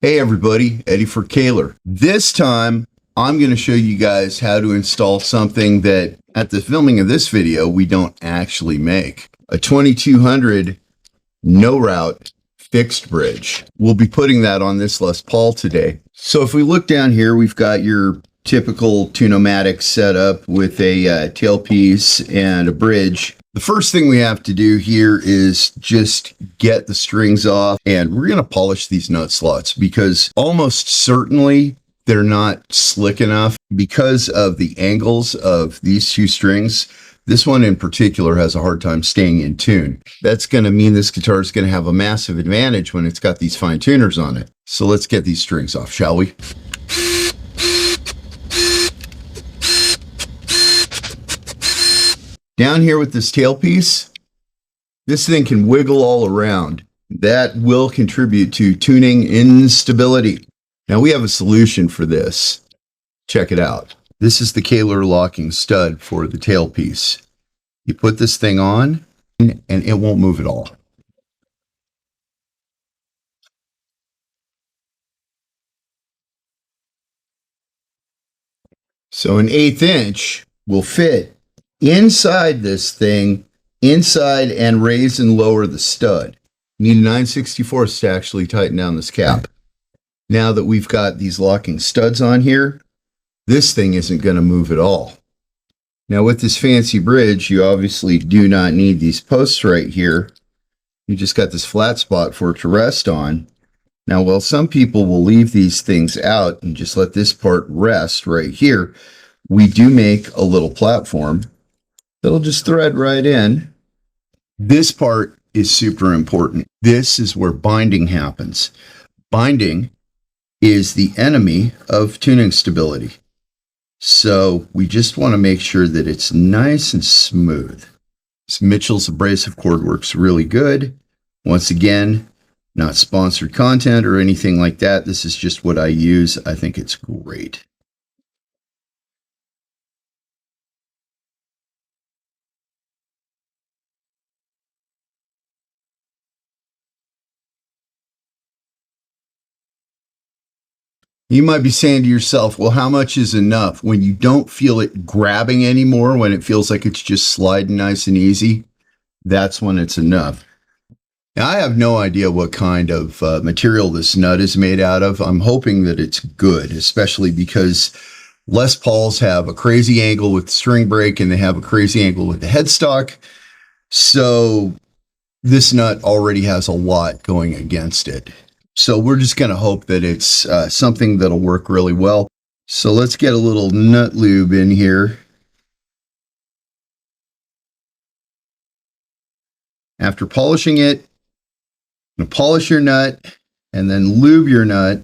Hey everybody, Eddie for Kahler. This time, I'm going to show you guys how to install something that at the filming of this video, we don't actually make. A 2200 no route fixed bridge. We'll be putting that on this Les Paul today. So if we look down here, we've got your typical Tune-O-Matic setup with a tailpiece and a bridge. The first thing we have to do here is just get the strings off, and we're going to polish these nut slots because almost certainly they're not slick enough because of the angles of these two strings. This one in particular has a hard time staying in tune. That's going to mean this guitar is going to have a massive advantage when it's got these fine tuners on it. So let's get these strings off, shall we? Down here with this tailpiece, this thing can wiggle all around. That will contribute to tuning instability. Now we have a solution for this. Check it out. This is the Kahler locking stud for the tailpiece. You put this thing on and it won't move at all. So an 1/8 inch will fit inside this thing, inside, and raise and lower the stud. You need a 9/64 to actually tighten down this cap. Now that we've got these locking studs on here, this thing isn't going to move at all. Now with this fancy bridge, you obviously do not need these posts right here. You just got this flat spot for it to rest on. Now, while some people will leave these things out and just let this part rest right here, we do make a little platform that'll just thread right in. This part is super important. This is where binding happens. Binding is the enemy of tuning stability. So we just want to make sure that it's nice and smooth. This Mitchell's abrasive cord works really good. Once again, not sponsored content or anything like that. This is just what I use. I think it's great. You might be saying to yourself, well, how much is enough? When you don't feel it grabbing anymore, when it feels like it's just sliding nice and easy, that's when it's enough. Now, I have no idea what kind of material this nut is made out of. I'm hoping that it's good, especially because Les Pauls have a crazy angle with the string break and they have a crazy angle with the headstock. So this nut already has a lot going against it. So we're just going to hope that it's something that'll work really well. So let's get a little nut lube in here. After polishing it, polish your nut and then lube your nut.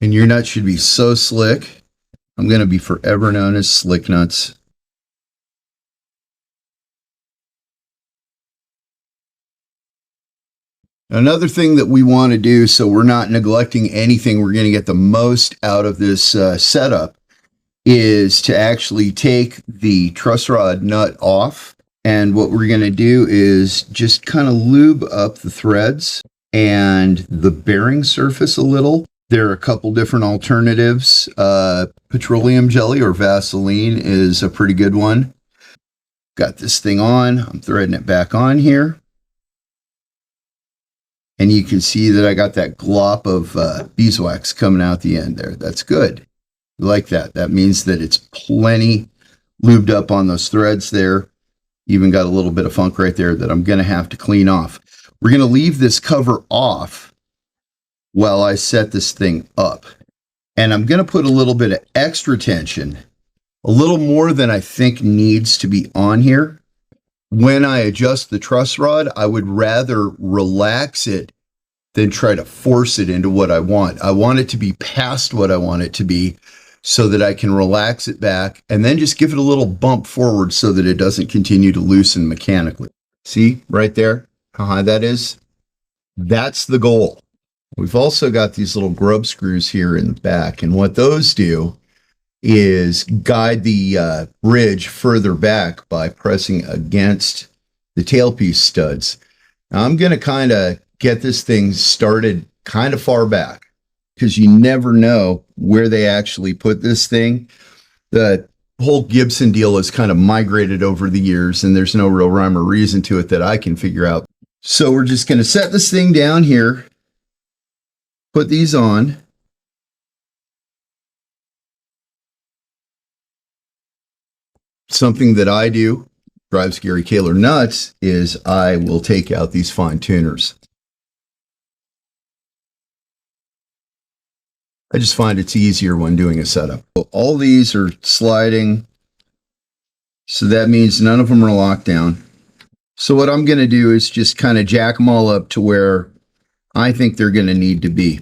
And your nut should be so slick. I'm going to be forever known as Slick Nuts. Another thing that we want to do, so we're not neglecting anything, we're going to get the most out of this setup, is to actually take the truss rod nut off. And what we're going to do is just kind of lube up the threads and the bearing surface a little. There are a couple different alternatives. Petroleum jelly or Vaseline is a pretty good one. Got this thing on. I'm threading it back on here. And you can see that I got that glop of beeswax coming out the end there. That's good. I like that. That means that it's plenty lubed up on those threads there. Even got a little bit of funk right there that I'm going to have to clean off. We're going to leave this cover off while I set this thing up. And I'm going to put a little bit of extra tension, a little more than I think needs to be on here. When I adjust the truss rod, I would rather relax it than try to force it into what I want. I want it to be past what I want it to be so that I can relax it back and then just give it a little bump forward so that it doesn't continue to loosen mechanically. See right there how high that is? That's the goal. We've also got these little grub screws here in the back, and what those do is guide the bridge further back by pressing against the tailpiece studs. Now I'm going to kind of get this thing started kind of far back, because you never know where they actually put this thing. The whole Gibson deal has kind of migrated over the years, and there's no real rhyme or reason to it that I can figure out. So we're just going to set this thing down here, put these on. Something that I do, drives Gary Kahler nuts, is I will take out these fine tuners. I just find it's easier when doing a setup. All these are sliding, so that means none of them are locked down. So what I'm going to do is just kind of jack them all up to where I think they're going to need to be.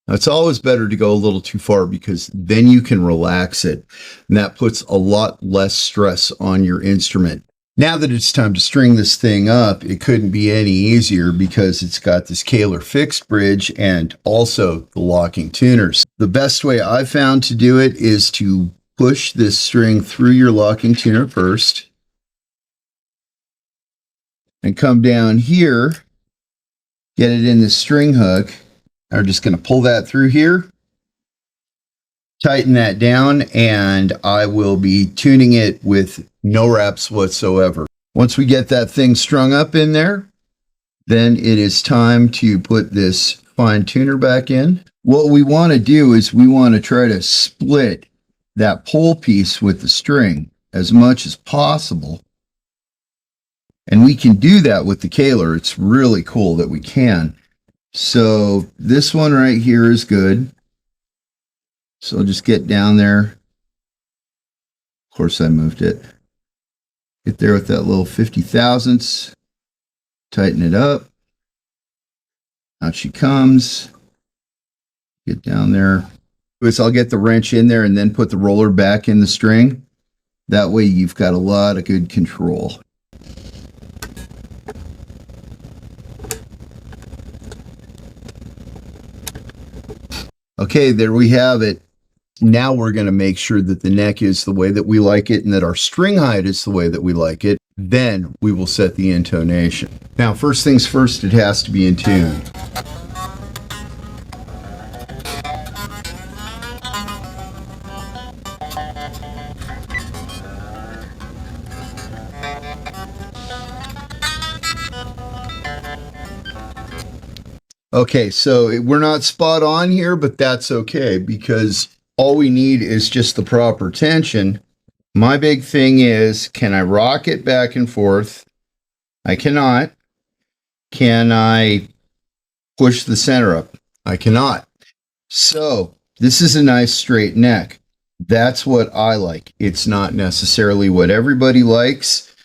Now, it's always better to go a little too far, because then you can relax it, and that puts a lot less stress on your instrument. Now that it's time to string this thing up, it couldn't be any easier, because it's got this Kahler fixed bridge and also the locking tuners. The best way I've found to do it is to push this string through your locking tuner first and come down here, get it in the string hook. I'm just going to pull that through here, tighten that down, and I will be tuning it with no wraps whatsoever. Once we get that thing strung up in there, then it is time to put this fine tuner back in. What we want to do is we want to try to split that pole piece with the string as much as possible. And we can do that with the Kahler. It's really cool that we can. So this one right here is good. So I'll just get down there. Of course I moved it. Get there with that little 50 thousandths. Tighten it up. Out she comes. Get down there. I'll get the wrench in there and then put the roller back in the string. That way you've got a lot of good control. Okay, there we have it. Now we're going to make sure that the neck is the way that we like it and that our string height is the way that we like it. Then we will set the intonation. Now, first things first, it has to be in tune. Okay, so we're not spot on here, but that's okay, because all we need is just the proper tension. My big thing is, can I rock it back and forth? I cannot. Can I push the center up? I cannot. So this is a nice straight neck. That's what I like. It's not necessarily what everybody likes,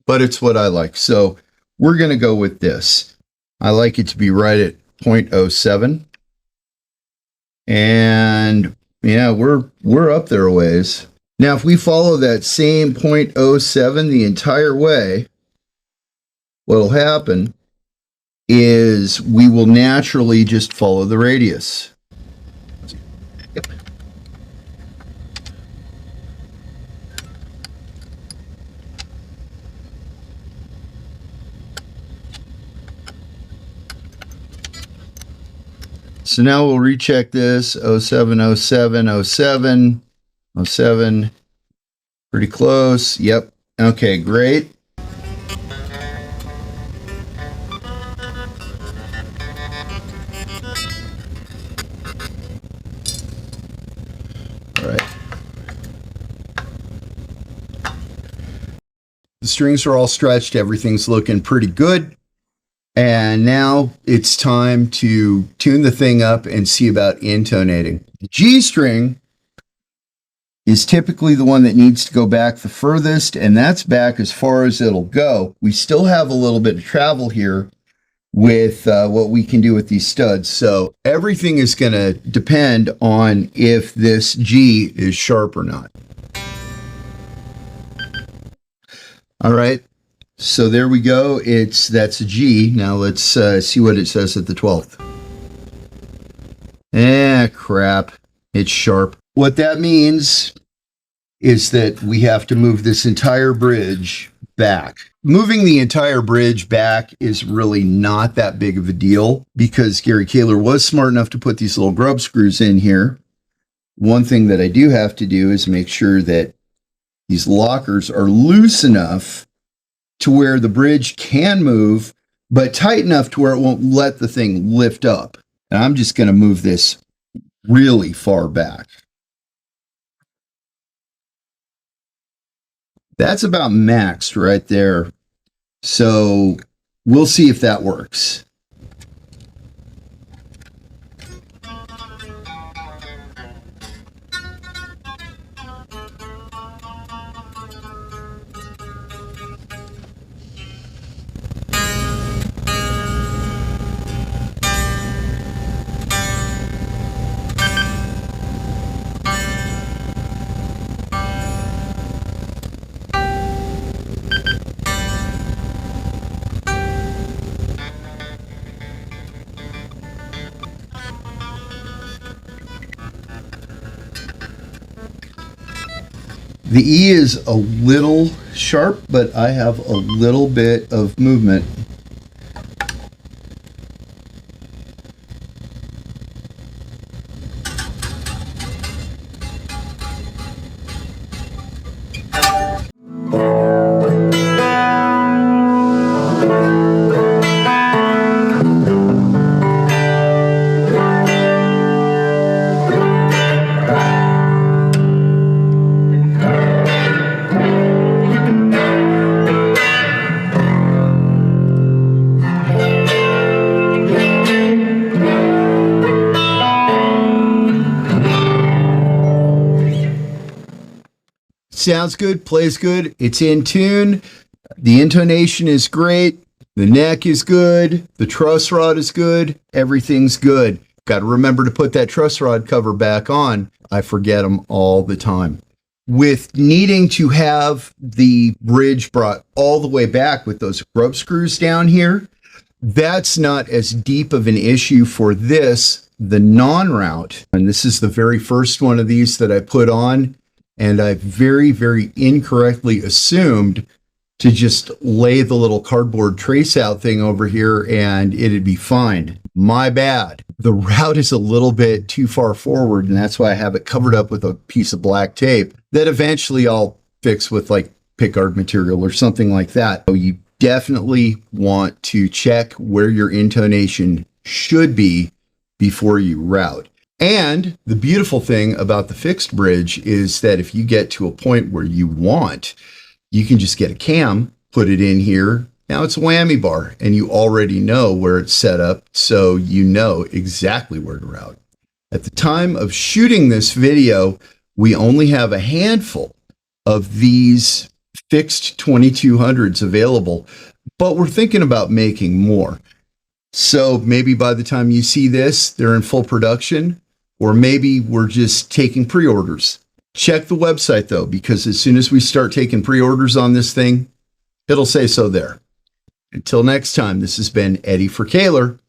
but it's what I like. So we're going to go with this. I like it to be right at 0.07. And yeah, we're up there a ways. Now, if we follow that same 0.07 the entire way, what'll happen is we will naturally just follow the radius. Yep. So now we'll recheck this. 07, 07, 07, 07. Pretty close. Yep. Okay, great. All right. The strings are all stretched. Everything's looking pretty good. And now it's time to tune the thing up and see about intonating. The G string is typically the one that needs to go back the furthest, and that's back as far as it'll go. We still have a little bit of travel here with what we can do with these studs. So everything is going to depend on if this G is sharp or not. All right. So there we go. That's a G. Now let's see what it says at the 12th. Crap. It's sharp. What that means is that we have to move this entire bridge back. Moving the entire bridge back is really not that big of a deal because Gary Kahler was smart enough to put these little grub screws in here. One thing that I do have to do is make sure that these lockers are loose enough to where the bridge can move, but tight enough to where it won't let the thing lift up. And I'm just going to move this really far back. That's about maxed right there. So we'll see if that works. The E is a little sharp, but I have a little bit of movement. Sounds good, plays good, it's in tune, the intonation is great, the neck is good, the truss rod is good, everything's good. Got to remember to put that truss rod cover back on. I forget them all the time. With needing to have the bridge brought all the way back with those grub screws down here, that's not as deep of an issue for this, the non-route. And this is the very first one of these that I put on. And I very, very incorrectly assumed to just lay the little cardboard trace out thing over here and it'd be fine. My bad. The route is a little bit too far forward, and that's why I have it covered up with a piece of black tape that eventually I'll fix with like pickguard material or something like that. So you definitely want to check where your intonation should be before you route. And the beautiful thing about the fixed bridge is that if you get to a point where you want, you can just get a cam, put it in here. Now it's a whammy bar and you already know where it's set up, so you know exactly where to route. At the time of shooting this video, we only have a handful of these fixed 2200s available, but we're thinking about making more. So maybe by the time you see this, they're in full production. Or maybe we're just taking pre-orders. Check the website though, because as soon as we start taking pre-orders on this thing, it'll say so there. Until next time, this has been Eddie for Kahler,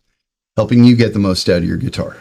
helping you get the most out of your guitar.